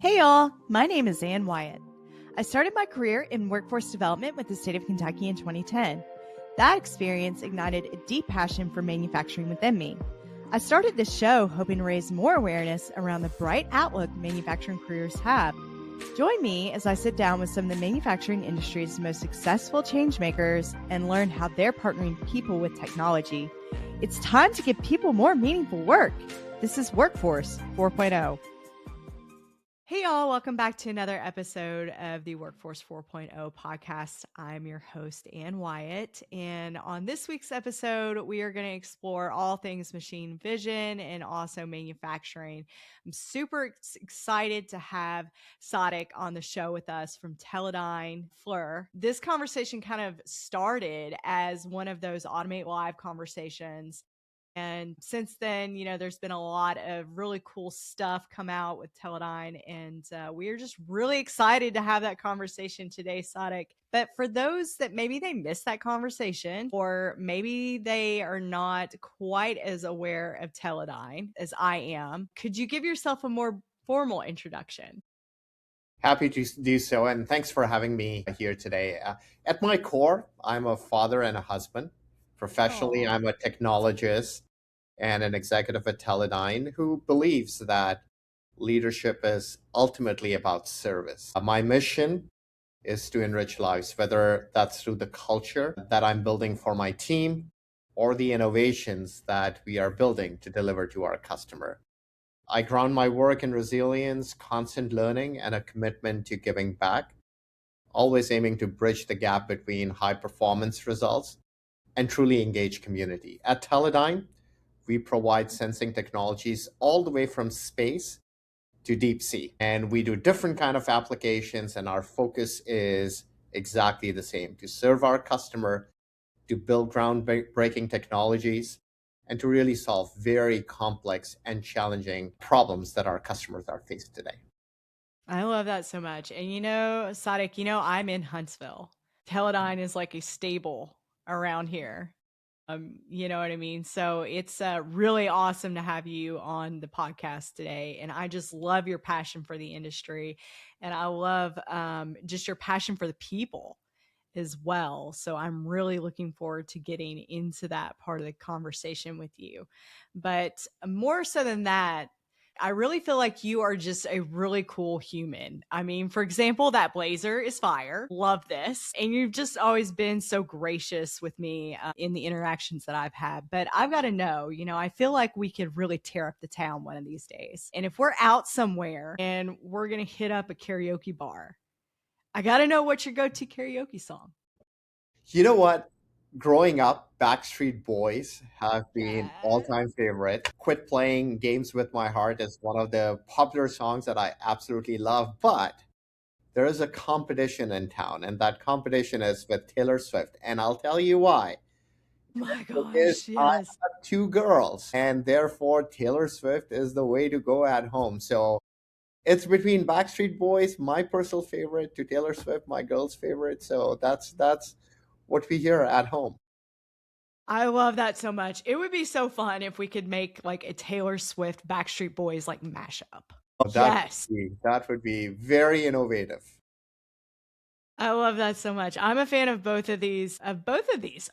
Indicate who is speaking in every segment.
Speaker 1: Hey y'all, my name is Ann Wyatt. I started my career in workforce development with the state of Kentucky in 2010. That experience ignited a deep passion for manufacturing within me. I started this show hoping to raise more awareness around the bright outlook manufacturing careers have. Join me as I sit down with some of the manufacturing industry's most successful changemakers and learn how they're partnering people with technology. It's time to give people more meaningful work. This is Workforce 4.0. Hey y'all, welcome back to another episode of the Workforce 4.0 podcast. I'm your host, Ann Wyatt, and on this week's episode, we are going to explore all things machine vision and also manufacturing. I'm super excited to have Sadiq on the show with us from Teledyne FLIR. This conversation kind of started as one of those Automate Live conversations. And since then, there's been a lot of really cool stuff come out with Teledyne, and we're just really excited to have that conversation today, Sadiq. But for those that maybe they missed that conversation, or maybe they are not quite as aware of Teledyne as I am, could you give yourself a more formal introduction?
Speaker 2: Happy to do so, and thanks for having me here today. At my core, I'm a father and a husband. Professionally, I'm a technologist and an executive at Teledyne who believes that leadership is ultimately about service. My mission is to enrich lives, whether that's through the culture that I'm building for my team or the innovations that we are building to deliver to our customer. I ground my work in resilience, constant learning, and a commitment to giving back, always aiming to bridge the gap between high performance results and truly engaged community. At Teledyne, we provide sensing technologies all the way from space to deep sea. And we do different kind of applications, and our focus is exactly the same: to serve our customer, to build groundbreaking technologies, and to really solve very complex and challenging problems that our customers are faced today.
Speaker 1: I love that so much. And Sadiq, I'm in Huntsville. Teledyne is like a stable around here. You know what I mean? So it's really awesome to have you on the podcast today. And I just love your passion for the industry. And I love just your passion for the people as well. So I'm really looking forward to getting into that part of the conversation with you. But more so than that, I really feel like you are just a really cool human. I mean, for example, that blazer is fire. Love this. And you've just always been so gracious with me in the interactions that I've had. But I've got to know, I feel like we could really tear up the town one of these days. And if we're out somewhere and we're going to hit up a karaoke bar, I got to know what's your go-to karaoke song.
Speaker 2: You know what? Growing up, Backstreet Boys have been all-time favorite. Quit Playing Games with My Heart is one of the popular songs that I absolutely love, but there is a competition in town, and that competition is with Taylor Swift, and I'll tell you why.
Speaker 1: My
Speaker 2: Because
Speaker 1: gosh,
Speaker 2: I
Speaker 1: yes.
Speaker 2: have two girls, and therefore Taylor Swift is the way to go at home. So it's between Backstreet Boys, my personal favorite, to Taylor Swift, my girl's favorite. So that's what we hear at home.
Speaker 1: I love that so much. It would be so fun if we could make like a Taylor Swift Backstreet Boys like mashup.
Speaker 2: Oh,
Speaker 1: Yes.
Speaker 2: that would be very innovative.
Speaker 1: I love that so much. I'm a fan of both of these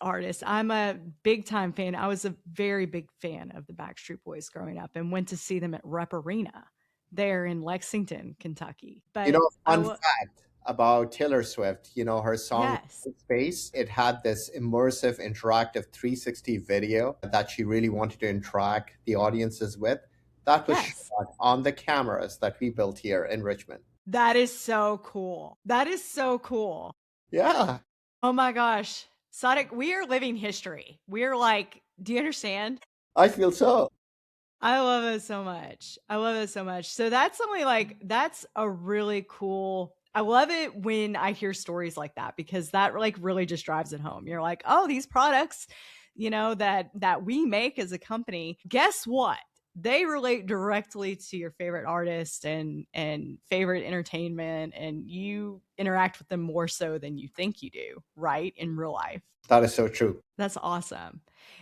Speaker 1: artists. I'm a big time fan. I was a very big fan of the Backstreet Boys growing up and went to see them at Rep Arena there in Lexington, Kentucky. But
Speaker 2: Fun fact about Taylor Swift, her song
Speaker 1: yes.
Speaker 2: Space, it had this immersive interactive 360 video that she really wanted to interact the audiences with. That was shot on the cameras that we built here in Richmond.
Speaker 1: That is so cool. That is so cool.
Speaker 2: Yeah.
Speaker 1: Oh my gosh. Sadiq, we are living history. We're like, do you understand?
Speaker 2: I feel so.
Speaker 1: I love it so much. I love it so much. So that's something like, that's a really cool, I love it when I hear stories like that, because that like really just drives it home. You're like, oh, these products, that we make as a company, guess what? They relate directly to your favorite artist and favorite entertainment, and you interact with them more so than you think you do, right? In real life.
Speaker 2: That is so true.
Speaker 1: That's awesome.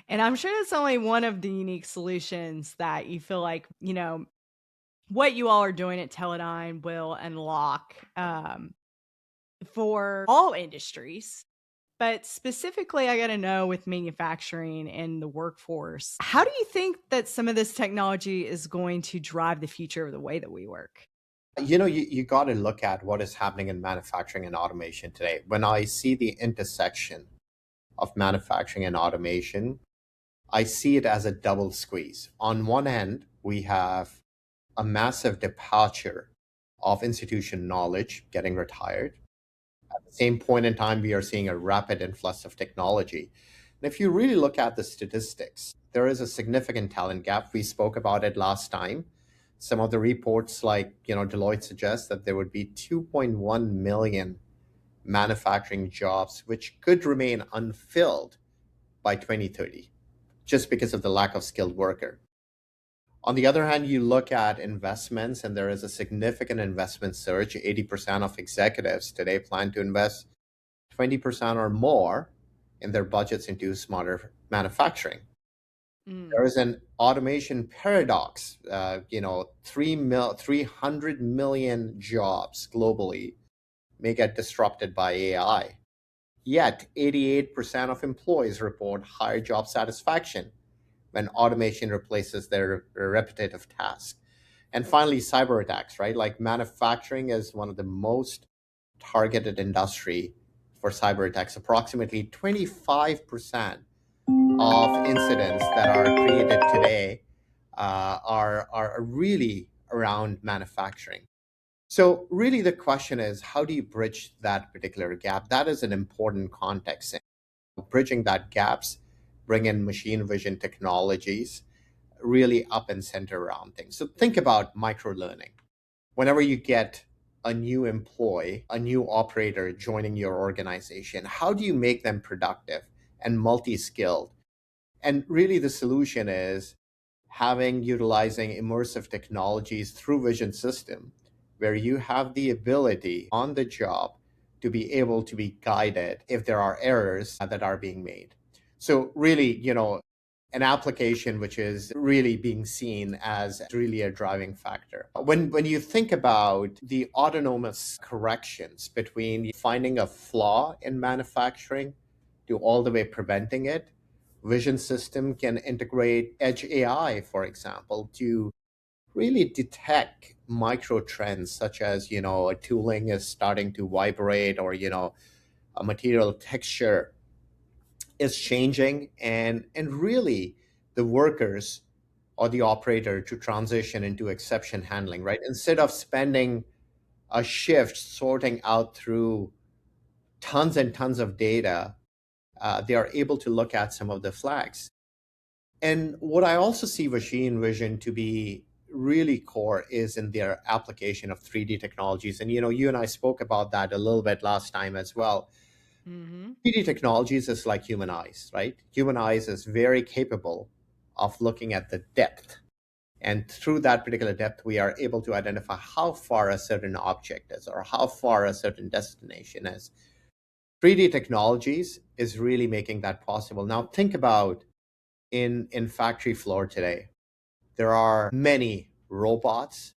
Speaker 1: And I'm sure that's only one of the unique solutions that you feel like, what you all are doing at Teledyne will unlock for all industries. But specifically, I got to know with manufacturing and the workforce, how do you think that some of this technology is going to drive the future of the way that we work?
Speaker 2: You got to look at what is happening in manufacturing and automation today. When I see the intersection of manufacturing and automation, I see it as a double squeeze. On one end, we have a massive departure of institution knowledge getting retired. At the same point in time, we are seeing a rapid influx of technology. And if you really look at the statistics, there is a significant talent gap. We spoke about it last time. Some of the reports, like Deloitte, suggest that there would be 2.1 million manufacturing jobs which could remain unfilled by 2030, just because of the lack of skilled worker. On the other hand, you look at investments, and there is a significant investment surge. 80% of executives today plan to invest 20% or more in their budgets into smarter manufacturing. There is an automation paradox. 300 million jobs globally may get disrupted by AI. Yet, 88% of employees report higher job satisfaction when automation replaces their repetitive tasks. And finally, cyber attacks, right? Like manufacturing is one of the most targeted industry for cyber attacks. Approximately 25% of incidents that are created today are really around manufacturing. So really the question is, how do you bridge that particular gap? That is an important context. Bridging that gaps, bring in machine vision technologies really up and center around things. So think about micro learning. Whenever you get a new employee, a new operator joining your organization, how do you make them productive and multi-skilled? And really the solution is utilizing immersive technologies through vision system, where you have the ability on the job to be able to be guided if there are errors that are being made. So really, an application which is really being seen as really a driving factor. When you think about the autonomous corrections between finding a flaw in manufacturing to all the way preventing it, vision system can integrate edge AI, for example, to really detect micro trends such as, a tooling is starting to vibrate, or, a material texture is changing, and really the workers or the operator to transition into exception handling, right? Instead of spending a shift sorting out through tons and tons of data, they are able to look at some of the flags. And what I also see machine vision to be really core is in their application of 3D technologies. And you and I spoke about that a little bit last time as well. 3D technologies is like human eyes, right? Human eyes is very capable of looking at the depth. And through that particular depth, we are able to identify how far a certain object is or how far a certain destination is. 3D technologies is really making that possible. Now think about in factory floor today, there are many robots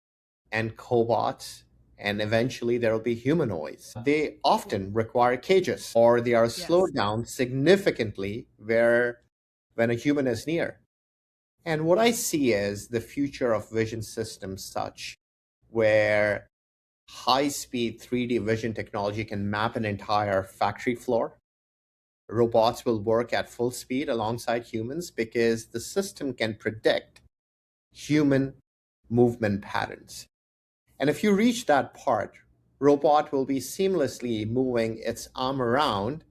Speaker 2: and cobots, and eventually there will be humanoids. They often require cages, or they are slowed down significantly when a human is near. And what I see is the future of vision systems such where high-speed 3D vision technology can map an entire factory floor. Robots will work at full speed alongside humans because the system can predict human movement patterns. And if you reach that part, robot will be seamlessly moving its arm around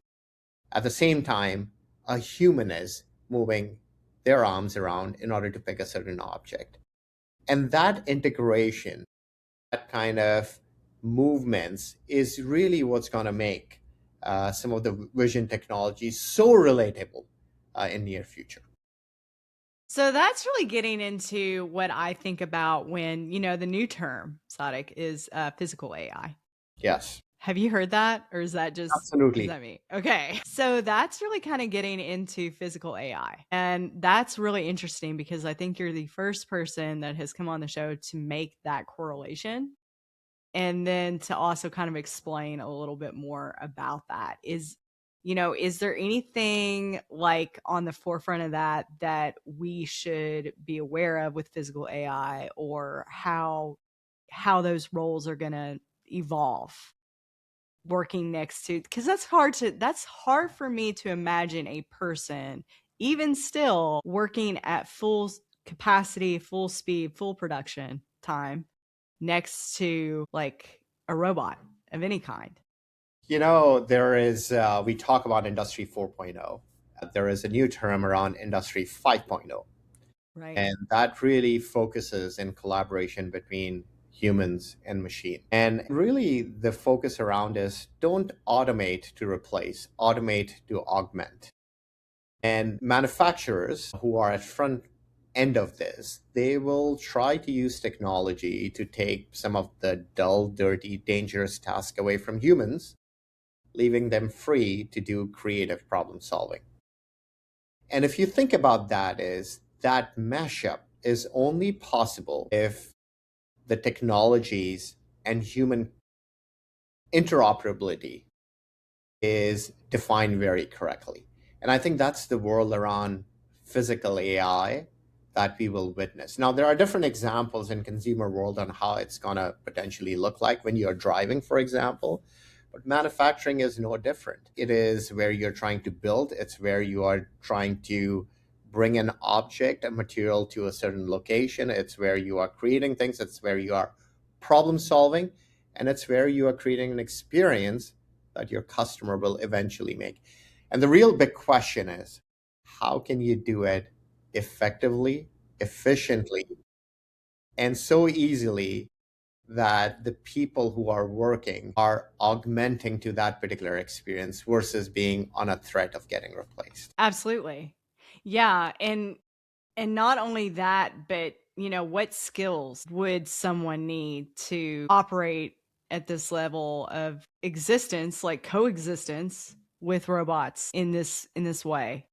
Speaker 2: at the same time a human is moving their arms around in order to pick a certain object. And that integration, that kind of movements is really what's going to make some of the vision technologies so relatable in near future.
Speaker 1: So that's really getting into what I think about when, the new term, Sadiq, is physical AI.
Speaker 2: Yes.
Speaker 1: Have you heard that? Or is
Speaker 2: Absolutely.
Speaker 1: that me? Okay. So that's really kind of getting into physical AI. And that's really interesting because I think you're the first person that has come on the show to make that correlation. And then to also kind of explain a little bit more about that is there anything like on the forefront of that we should be aware of with physical AI, or how those roles are going to evolve working next to, because that's hard for me to imagine a person even still working at full capacity, full speed, full production time next to like a robot of any kind.
Speaker 2: There is, we talk about Industry 4.0. There is a new term around Industry 5.0.
Speaker 1: Right.
Speaker 2: And that really focuses in collaboration between humans and machine. And really, the focus around is don't automate to replace, automate to augment. And manufacturers who are at front end of this, they will try to use technology to take some of the dull, dirty, dangerous tasks away from humans, leaving them free to do creative problem solving. And if you think about that, is that mashup is only possible if the technologies and human interoperability is defined very correctly. And I think that's the world around physical AI that we will witness. Now, there are different examples in consumer world on how it's going to potentially look like when you're driving, for example. But manufacturing is no different. It is where you're trying to build, it's where you are trying to bring an object, a material to a certain location, it's where you are creating things, it's where you are problem solving, and it's where you are creating an experience that your customer will eventually make. And the real big question is, how can you do it effectively, efficiently, and so easily that the people who are working are augmenting to that particular experience versus being on a threat of getting replaced.
Speaker 1: Absolutely. Yeah, and not only that, but what skills would someone need to operate at this level of existence, like coexistence with robots in this way?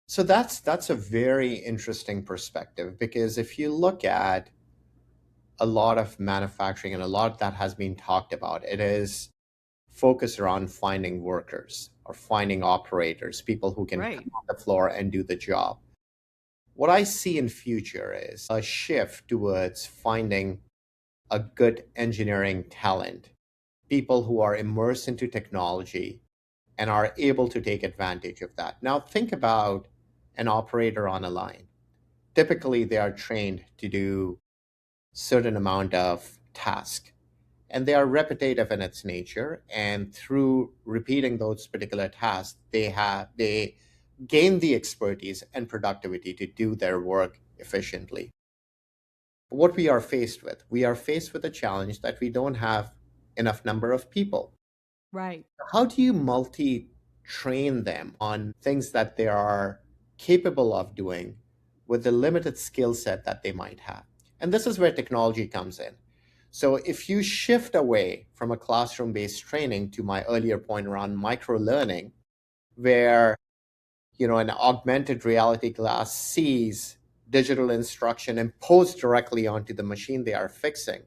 Speaker 2: So that's a very interesting perspective, because if you look at a lot of manufacturing and a lot that has been talked about, it is focused around finding workers or finding operators, people who can
Speaker 1: Right.
Speaker 2: come on the floor and do the job. What I see in future is a shift towards finding a good engineering talent, people who are immersed into technology and are able to take advantage of that. Now, think about an operator on a line. Typically, they are trained to do certain amount of task, and they are repetitive in its nature. And through repeating those particular tasks, they gain the expertise and productivity to do their work efficiently. What we are faced with a challenge that we don't have enough number of people.
Speaker 1: Right.
Speaker 2: How do you multi train them on things that they are capable of doing with the limited skill set that they might have? And this is where technology comes in. So if you shift away from a classroom based training to my earlier point around micro learning, where an augmented reality class sees digital instruction imposed directly onto the machine they are fixing,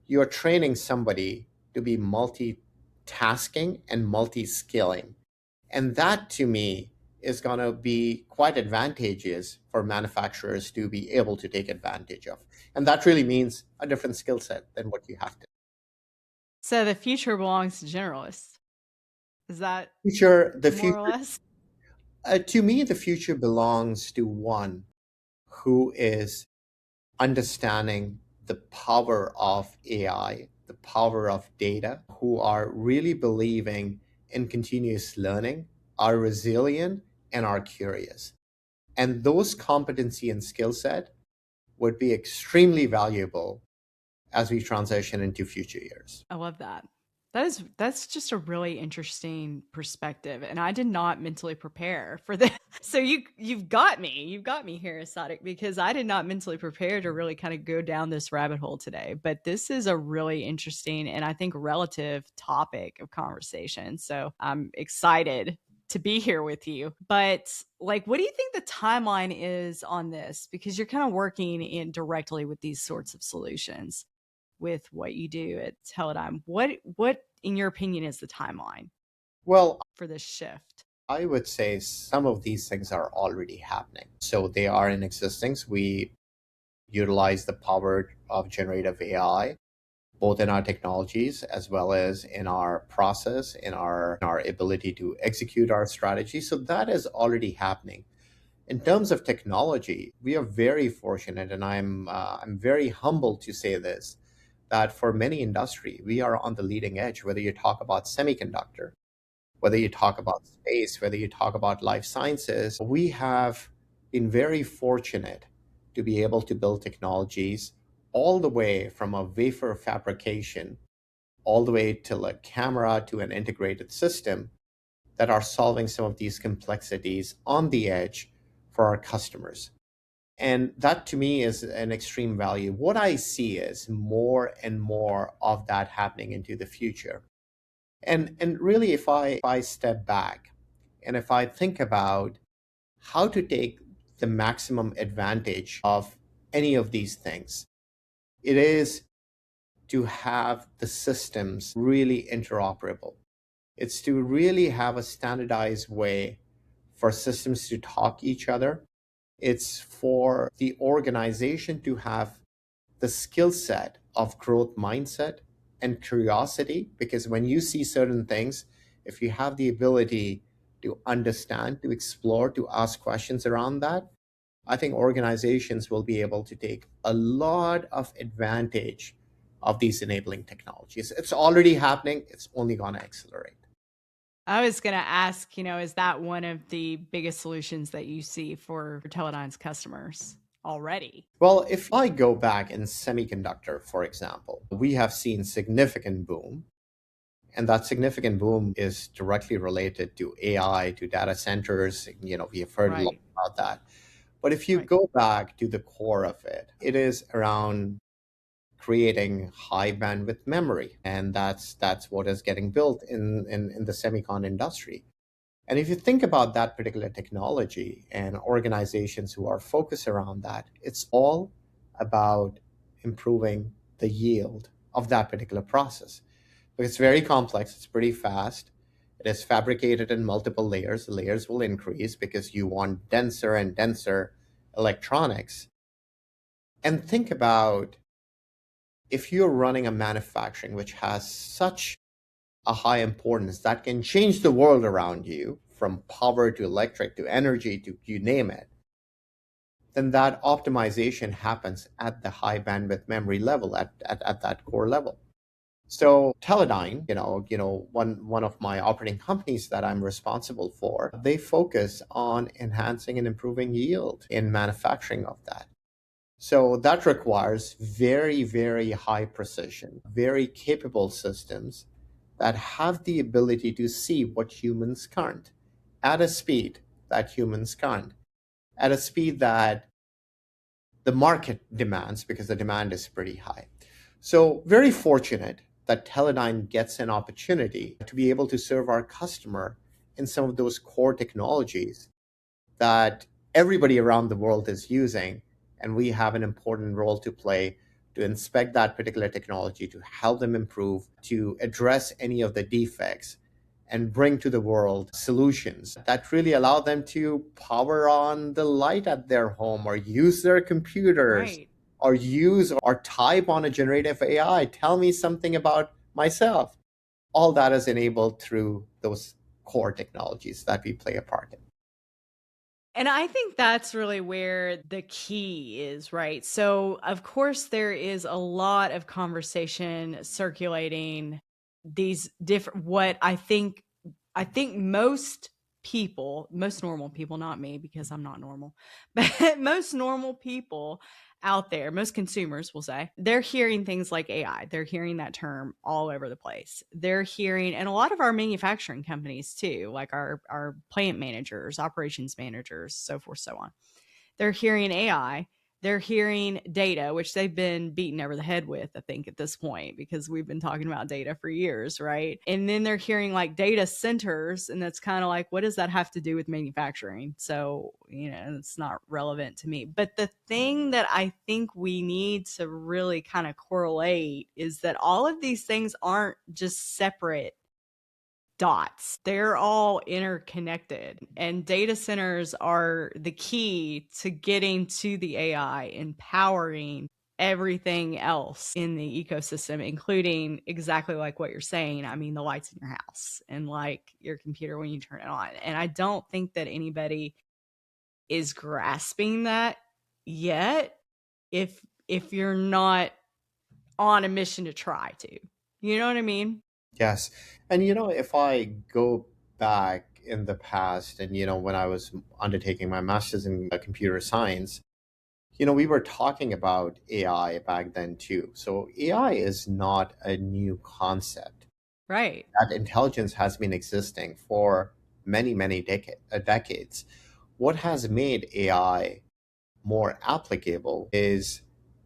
Speaker 2: you're training somebody to be multitasking and multi-skilling. And that to me is going to be quite advantageous for manufacturers to be able to take advantage of. And that really means a different skill set than what you have to.
Speaker 1: So the future belongs to generalists. Is that
Speaker 2: Future, the
Speaker 1: more or
Speaker 2: future,
Speaker 1: less?
Speaker 2: to me, the future belongs to one who is understanding the power of AI, the power of data, who are really believing in continuous learning, are resilient, and are curious. And those competency and skill set would be extremely valuable as we transition into future years.
Speaker 1: I love that.
Speaker 3: That's just a really interesting perspective, and I did not mentally prepare for this. So you've got me here, Sadiq, because I did not mentally prepare to really kind of go down this rabbit hole today. But this is a really interesting and I think relative topic of conversation. So I'm excited to be here with you. But like, what do you think the timeline is on this? Because you're kind of working in directly with these sorts of solutions with what you do at Teledyne. What in your opinion is the timeline
Speaker 2: Well,
Speaker 3: for this shift?
Speaker 2: I would say some of these things are already happening. So they are in existence. We utilize the power of generative AI, both in our technologies as well as in our process, in our ability to execute our strategy. So that is already happening. In terms of technology, we are very fortunate, and I'm very humbled to say this, that for many industry, we are on the leading edge. Whether you talk about semiconductor, whether you talk about space, whether you talk about life sciences, we have been very fortunate to be able to build technologies all the way from a wafer fabrication, all the way to a camera to an integrated system that are solving some of these complexities on the edge for our customers. And that to me is an extreme value. What I see is more and more of that happening into the future. And really, if I step back and if I think about how to take the maximum advantage of any of these things, it is to have the systems really interoperable. It's to really have a standardized way for systems to talk each other. It's for the organization to have the skill set of growth mindset and curiosity, because when you see certain things, if you have the ability to understand, to explore, to ask questions around that, I think organizations will be able to take a lot of advantage of these enabling technologies. It's already happening, it's only going to accelerate.
Speaker 3: I was going to ask, is that one of the biggest solutions that you see for Teledyne's customers already?
Speaker 2: Well, if I go back in semiconductor, for example, we have seen significant boom, and that significant boom is directly related to AI, to data centers. We have heard a lot
Speaker 3: Right.
Speaker 2: about that. But if you
Speaker 3: Right.
Speaker 2: go back to the core of it, it is around creating high bandwidth memory, and that's what is getting built in the semicon industry. And if you think about that particular technology and organizations who are focused around that, it's all about improving the yield of that particular process. Because it's very complex, it's pretty fast. It is fabricated in multiple layers. The layers will increase because you want denser and denser electronics. And think about if you're running a manufacturing which has such a high importance that can change the world around you, from power to electric to energy to you name it, then that optimization happens at the high bandwidth memory level, at that core level. So Teledyne, one of my operating companies that I'm responsible for, they focus on enhancing and improving yield in manufacturing of that. So that requires very, very high precision, very capable systems that have the ability to see what humans can't at a speed that humans can't, at a speed that the market demands, because the demand is pretty high. So, very fortunate that Teledyne gets an opportunity to be able to serve our customer in some of those core technologies that everybody around the world is using. And we have an important role to play to inspect that particular technology, to help them improve, to address any of the defects, and bring to the world solutions that really allow them to power on the light at their home, or use their computers,
Speaker 3: Right.
Speaker 2: or use or type on a generative AI. Tell me something about myself. All that is enabled through those core technologies that we play a part in.
Speaker 3: And I think that's really where the key is, right? So, of course, there is a lot of conversation circulating these different, what I think most people, most normal people, not me because I'm not normal, but most normal people out there, most consumers will say, they're hearing things like AI. They're hearing that term all over the place. They're hearing, and a lot of our manufacturing companies too, like our plant managers, operations managers, so forth, so on. They're hearing AI. They're hearing data, which they've been beaten over the head with, I think, at this point, because we've been talking about data for years, right? And then they're hearing like data centers, and that's kind of like, what does that have to do with manufacturing? So, it's not relevant to me. But the thing that I think we need to really kind of correlate is that all of these things aren't just separate dots. They're all interconnected, and data centers are the key to getting to the AI, empowering everything else in the ecosystem, including exactly like what you're saying. I mean, the lights in your house and like your computer when you turn it on. And I don't think that anybody is grasping that yet if you're not on a mission to try to. You know what I mean?
Speaker 2: Yes. And, if I go back in the past and, when I was undertaking my master's in computer science, we were talking about AI back then too. So AI is not a new concept.
Speaker 3: Right.
Speaker 2: That intelligence has been existing for many, many decades. What has made AI more applicable is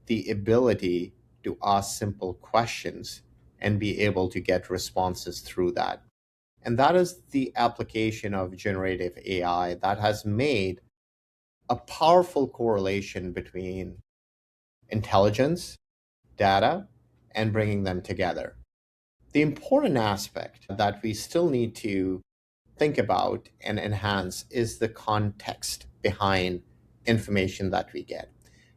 Speaker 2: the ability to ask simple questions and be able to get responses through that. And that is the application of generative AI that has made a powerful correlation between intelligence, data, and bringing them together. The important aspect that we still need to think about and enhance is the context behind information that we get.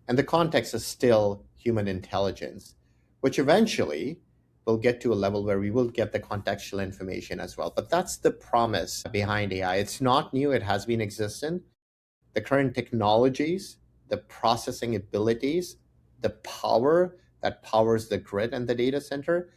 Speaker 2: And the context is still human intelligence, which eventually will get to a level where we will get the contextual information as well. But that's the promise behind AI. It's not new, it has been existent. The current technologies, the processing abilities, the power that powers the grid and the data center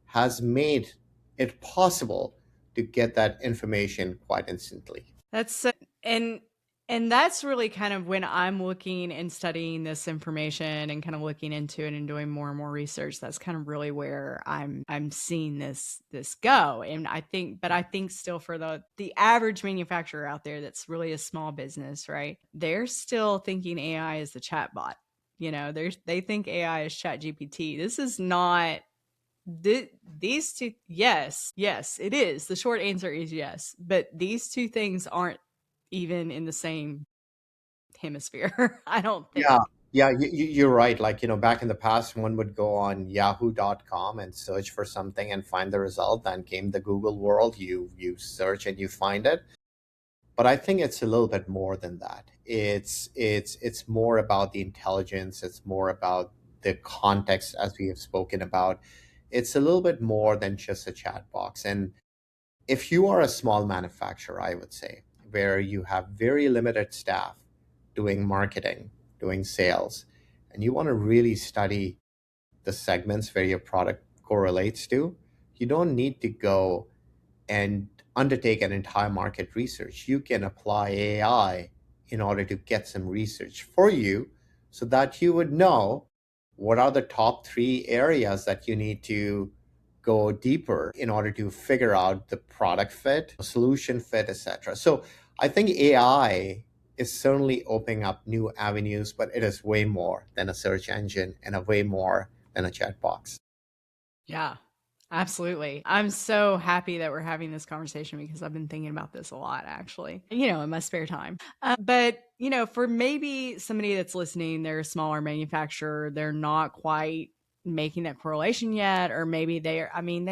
Speaker 2: has made it possible to get that information quite instantly.
Speaker 3: That's and and that's really kind of when I'm looking and studying this information and kind of looking into it and doing more and more research. That's kind of really where I'm seeing this go. And I think still for the average manufacturer out there that's really a small business, right? They're still thinking AI is the chatbot. They think AI is Chat GPT. This is not these two. Yes, it is. The short answer is yes, but these two things aren't even in the same hemisphere. I don't think.
Speaker 2: Yeah, you're right. Like, back in the past, one would go on yahoo.com and search for something and find the result. Then came the Google world. You search and you find it. But I think it's a little bit more than that. It's more about the intelligence. It's more about the context, as we have spoken about. It's a little bit more than just a chat box. And if you are a small manufacturer, I would say, where you have very limited staff doing marketing, doing sales, and you want to really study the segments where your product correlates to, you don't need to go and undertake an entire market research. You can apply AI in order to get some research for you so that you would know what are the top 3 areas that you need to go deeper in order to figure out the product fit, solution fit, etc. So I think AI is certainly opening up new avenues, but it is way more than a search engine and a way more than a chat box.
Speaker 3: Yeah, absolutely. I'm so happy that we're having this conversation because I've been thinking about this a lot, actually, in my spare time. But, for maybe somebody that's listening, they're a smaller manufacturer, they're not quite making that correlation yet, or maybe they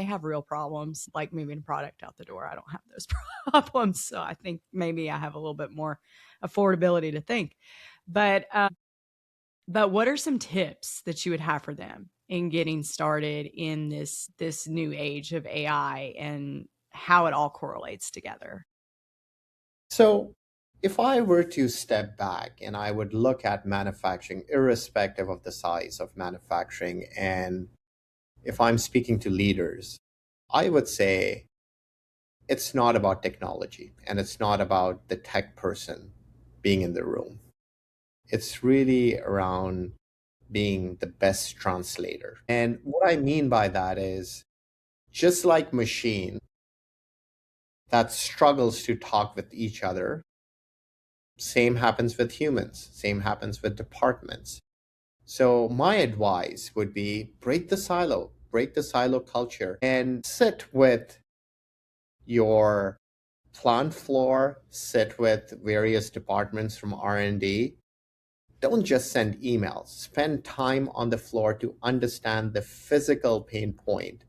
Speaker 3: have real problems like moving a product out the door. I don't have those problems. So I think maybe I have a little bit more affordability to think. But what are some tips that you would have for them in getting started in this new age of AI and how it all correlates together?
Speaker 2: So, if I were to step back and I would look at manufacturing, irrespective of the size of manufacturing, and if I'm speaking to leaders, I would say it's not about technology and it's not about the tech person being in the room. It's really around being the best translator. And what I mean by that is, just like machine that struggles to talk with each other, same happens with humans, same happens with departments. So my advice would be break the silo culture, and sit with your plant floor, sit with various departments from R&D. Don't just send emails. Spend time on the floor to understand the physical pain point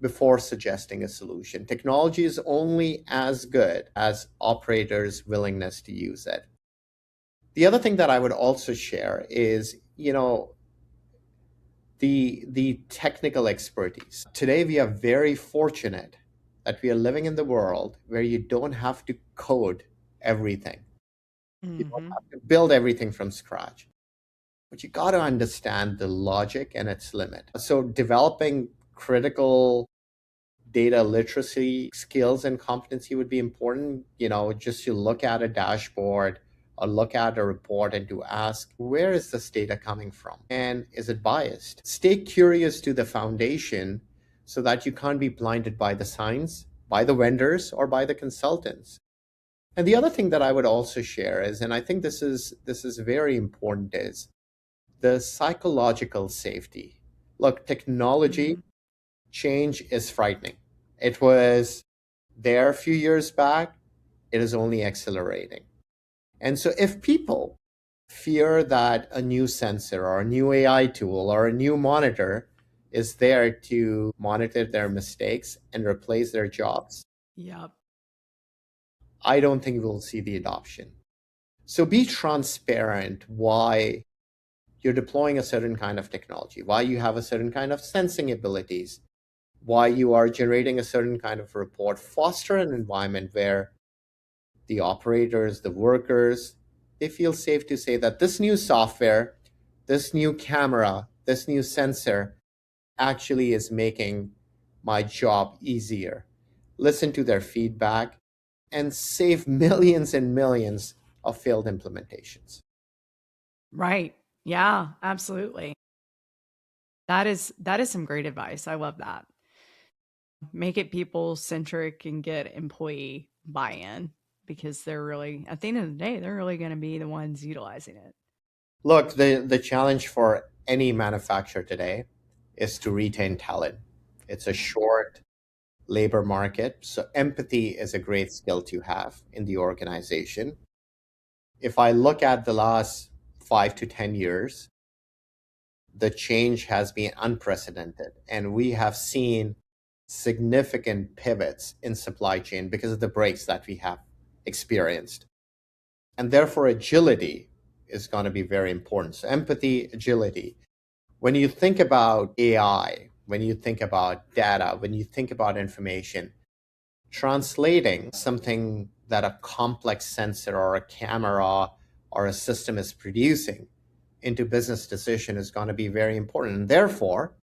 Speaker 2: before suggesting a solution. Technology is only as good as operators' willingness to use it. The other thing that I would also share is, the technical expertise. Today, we are very fortunate that we are living in the world where you don't have to code everything. You don't
Speaker 3: Mm-hmm.
Speaker 2: have to build everything from scratch. But you got to understand the logic and its limit. So developing critical data literacy skills and competency would be important. Just to look at a dashboard or look at a report and to ask, where is this data coming from? And is it biased? Stay curious to the foundation so that you can't be blinded by the science, by the vendors, or by the consultants. And the other thing that I would also share is, and I think this is very important, is the psychological safety. Look, technology
Speaker 3: Mm-hmm.
Speaker 2: change is frightening. It was there a few years back, it is only accelerating. And so if people fear that a new sensor or a new AI tool or a new monitor is there to monitor their mistakes and replace their jobs,
Speaker 3: Yep.
Speaker 2: I don't think we'll see the adoption. So be transparent why you're deploying a certain kind of technology, why you have a certain kind of sensing abilities, why you are generating a certain kind of report. Foster an environment where the operators, the workers, they feel safe to say that this new software, this new camera, this new sensor actually is making my job easier. Listen to their feedback and save millions and millions of failed implementations.
Speaker 3: Right. Yeah, absolutely. That is some great advice. I love that. Make it people centric and get employee buy-in, because they're really, at the end of the day, they're really going to be the ones utilizing it.
Speaker 2: Look, the challenge for any manufacturer today is to retain talent. It's a short labor market, so empathy is a great skill to have in the organization. If I look at the last 5 to 10 years, the change has been unprecedented, and we have seen significant pivots in supply chain because of the breaks that we have experienced. And therefore, agility is going to be very important. So, empathy, agility. When you think about AI, when you think about data, when you think about information, translating something that a complex sensor or a camera or a system is producing into business decision is going to be very important. And therefore,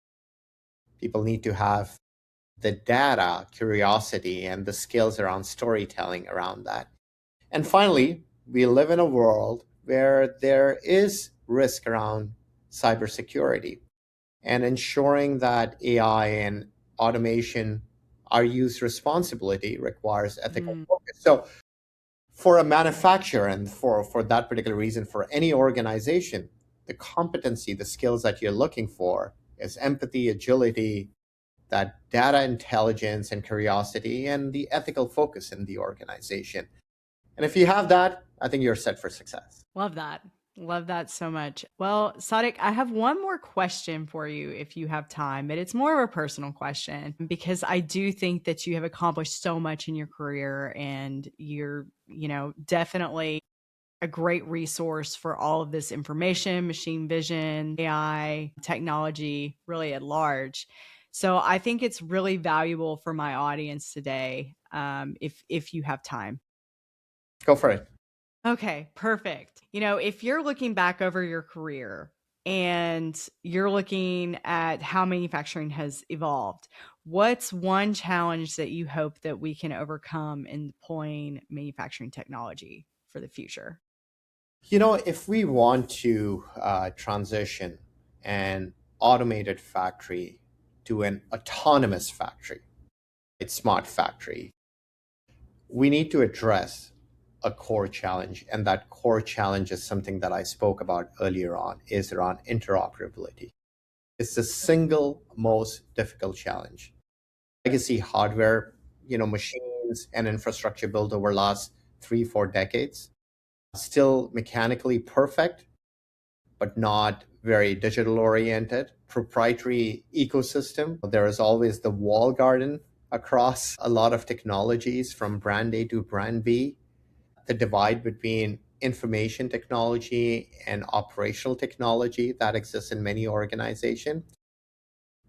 Speaker 2: people need to have the data, curiosity, and the skills around storytelling around that. And finally, we live in a world where there is risk around cybersecurity, and ensuring that AI and automation are used responsibly requires ethical
Speaker 3: Mm.
Speaker 2: focus. So for a manufacturer, and for that particular reason, for any organization, the competency, the skills that you're looking for is empathy, agility, that data intelligence and curiosity, and the ethical focus in the organization. And if you have that, I think you're set for success.
Speaker 3: Love that. Love that so much. Well, Sadiq, I have one more question for you if you have time, but it's more of a personal question, because I do think that you have accomplished so much in your career, and you're, definitely a great resource for all of this information, machine vision, AI, technology, really at large. So I think it's really valuable for my audience today, if you have time.
Speaker 2: Go for it.
Speaker 3: Okay, perfect. If you're looking back over your career and you're looking at how manufacturing has evolved, what's one challenge that you hope that we can overcome in deploying manufacturing technology for the future?
Speaker 2: If we want to transition an automated factory to an autonomous factory, a smart factory, we need to address a core challenge. And that core challenge is something that I spoke about earlier on, is around interoperability. It's the single most difficult challenge. Legacy hardware, machines and infrastructure built over the last 3-4 decades, still mechanically perfect, but not very digital oriented. Proprietary ecosystem. There is always the wall garden across a lot of technologies from brand A to brand B. The divide between information technology and operational technology that exists in many organizations.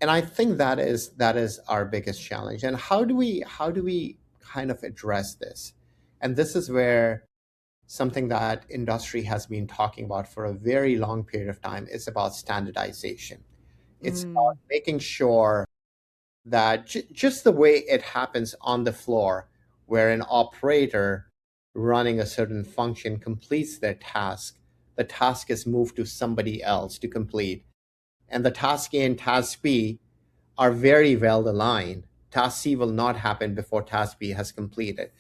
Speaker 2: And I think that is our biggest challenge. And how do we kind of address this? And this is where something that industry has been talking about for a very long period of time is about standardization. It's about making sure that just the way it happens on the floor, where an operator running a certain function completes their task, the task is moved to somebody else to complete. And the task A and task B are very well aligned. Task C will not happen before task B has completed.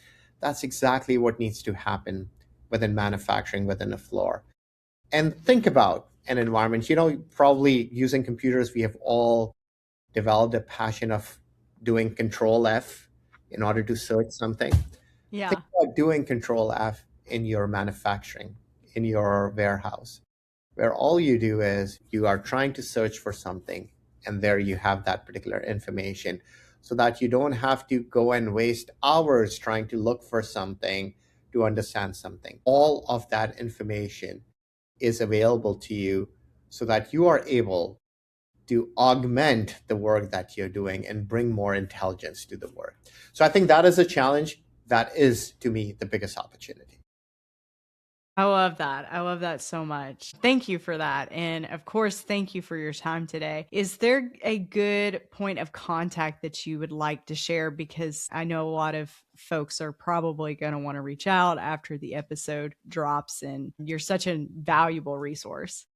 Speaker 2: That's exactly what needs to happen within manufacturing, within a floor. And think about an environment, probably using computers, we have all developed a passion of doing Control F in order to search something.
Speaker 3: Yeah.
Speaker 2: Think about doing Control F in your manufacturing, in your warehouse, where all you do is you are trying to search for something, and there you have that particular information, so that you don't have to go and waste hours trying to look for something to understand something. All of that information is available to you so that you are able to augment the work that you're doing and bring more intelligence to the work. So I think that is a challenge. That is, to me, the biggest opportunity.
Speaker 3: I love that. I love that so much. Thank you for that. And of course, thank you for your time today. Is there a good point of contact that you would like to share? Because I know a lot of folks are probably going to want to reach out after the episode drops, and you're such a valuable resource.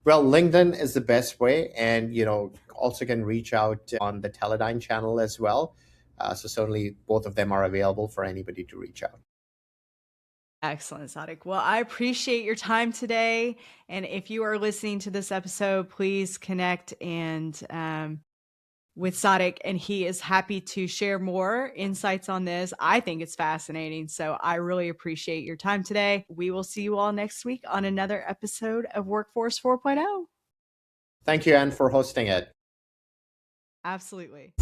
Speaker 2: Well, LinkedIn is the best way. And, also can reach out on the Teledyne channel as well. So certainly both of them are available for anybody to reach out.
Speaker 3: Excellent, Sadiq. Well, I appreciate your time today. And if you are listening to this episode, please connect with Sadiq, and he is happy to share more insights on this. I think it's fascinating. So I really appreciate your time today. We will see you all next week on another episode of Workforce 4.0.
Speaker 2: Thank you, Ann, for hosting it.
Speaker 3: Absolutely.